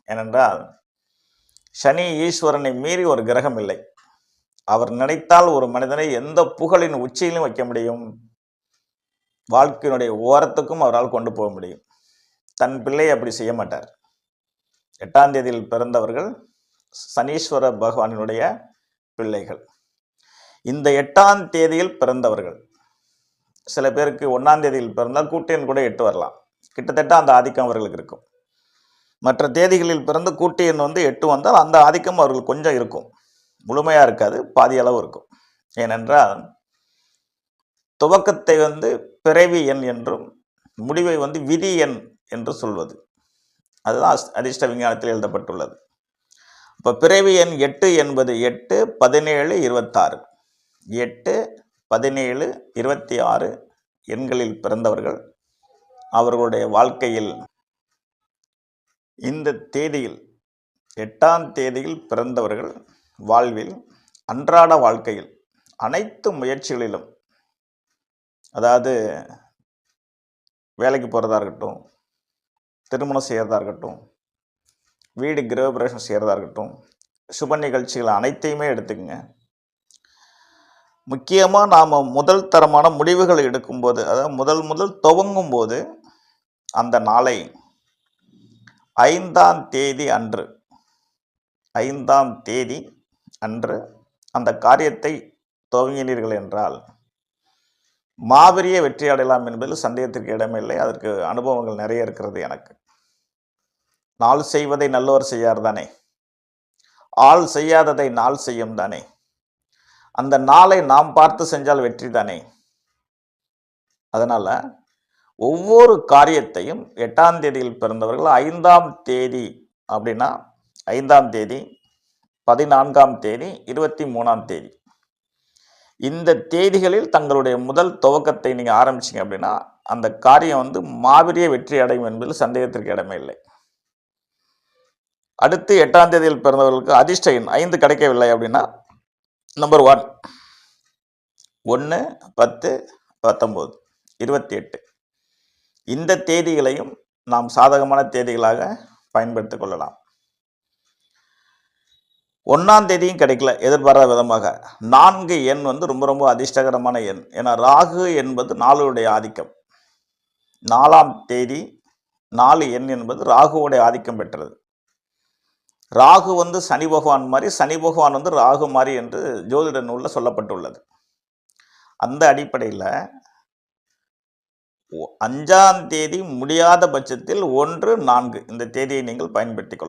ஏனென்றால் சனி ஈஸ்வரனை மீறி ஒரு கிரகம் இல்லை. அவர் நினைத்தால் ஒரு மனிதனை எந்த புகழின் உச்சியிலும் வைக்க முடியும். வாழ்க்கையினுடைய ஓரத்துக்கும் அவரால் கொண்டு போக முடியும். தன் பிள்ளையை அப்படி செய்ய மாட்டார். 8ஆம் தேதியில் பிறந்தவர்கள் சனீஸ்வர பகவானினுடைய பிள்ளைகள். இந்த 8ஆம் தேதியில் பிறந்தவர்கள் சில பேருக்கு 1ஆம் தேதியில் பிறந்தால் கூட்டியன் கூட 8 வரலாம். கிட்டத்தட்ட அந்த ஆதிக்கம் அவர்களுக்கு இருக்கும். மற்ற தேதிகளில் பிறந்து கூட்டியன் 8 வந்தால் அந்த ஆதிக்கம் அவர்களுக்கு கொஞ்சம் இருக்கும். முழுமையாக இருக்காது, பாதி அளவு இருக்கும். ஏனென்றால் துவக்கத்தை பிறவி எண் என்றும் முடிவை விதி எண் என்று சொல்வது. அதுதான் அதிர்ஷ்ட விஞ்ஞானத்தில் எழுதப்பட்டுள்ளது. இப்போ பிறவி எண் 8 என்பது 8, 17, 26. 8, 17, 26 எண்களில் பிறந்தவர்கள் அவர்களுடைய வாழ்க்கையில் இந்த தேதியில் 8ஆம் தேதியில் பிறந்தவர்கள் வாழ்வில் அன்றாட வாழ்க்கையில் அனைத்து முயற்சிகளிலும், அதாவது வேலைக்கு போகிறதா இருக்கட்டும், திருமணம் செய்கிறதா இருக்கட்டும், வீடு கிரகப்பிரவேசம் செய்கிறதா இருக்கட்டும், சுப நிகழ்ச்சிகள் அனைத்தையுமே எடுத்துக்கங்க. முக்கியமாக நாம் முதல் தரமான முடிவுகளை எடுக்கும்போது, அதாவது முதல் துவங்கும் போது அந்த நாளை 5ஆம் தேதி அன்று 5ஆம் தேதி அன்று அந்த காரியத்தை துவங்கினீர்கள் என்றால் மாபெரிய வெற்றி அடையலாம் என்பதில் சந்தேகத்திற்கு இடமில்லை. அதற்கு அனுபவங்கள் நிறைய இருக்கிறது எனக்கு. நாள் செய்வதை நல்லவர் செய்யார் தானே, ஆள் செய்யாததை நாள் செய்யும் தானே. அந்த நாளை நாம் பார்த்து செஞ்சால் வெற்றி தானே. அதனால் ஒவ்வொரு காரியத்தையும் 8ஆம் தேதியில் பிறந்தவர்கள் 5ஆம் தேதி அப்படின்னா 5ஆம் தேதி, 14ஆம் தேதி, 23ஆம் தேதி இந்த தேதிகளில் தங்களுடைய முதல் துவக்கத்தை நீங்கள் ஆரம்பிச்சிங்க அப்படின்னா அந்த காரியம் மாபெரிய வெற்றி அடையும் என்பதில் சந்தேகத்திற்கு இடமே இல்லை. அடுத்து 8ஆம் தேதியில் பிறந்தவர்களுக்கு அதிர்ஷ்ட எண் 5 கிடைக்கவில்லை அப்படின்னா நம்பர் 1, 1, 10, 19, 28 இந்த தேதிகளையும் நாம் சாதகமான தேதிகளாக பயன்படுத்திக் கொள்ளலாம். 1ஆம் தேதியும் கிடைக்கல எதிர்பாராத விதமாக. 4 எண் ரொம்ப ரொம்ப அதிர்ஷ்டகரமான எண். ஏன்னா ராகு என்பது 4உடைய ஆதிக்கம். 4ஆம் தேதி 4 எண் என்பது ராகுவுடைய ஆதிக்கம் பெற்றது. ராகு சனி பகவான் மாதிரி, சனி பகவான் ராகு மாதிரி என்று ஜோதிட நூலில் சொல்லப்பட்டுள்ளது. அந்த அடிப்படையில் 5ஆம் தேதி முடியாத பட்சத்தில் 1, 4 இந்த தேதியை நீங்கள் பயன்படுத்திக் கொள்ளலாம்.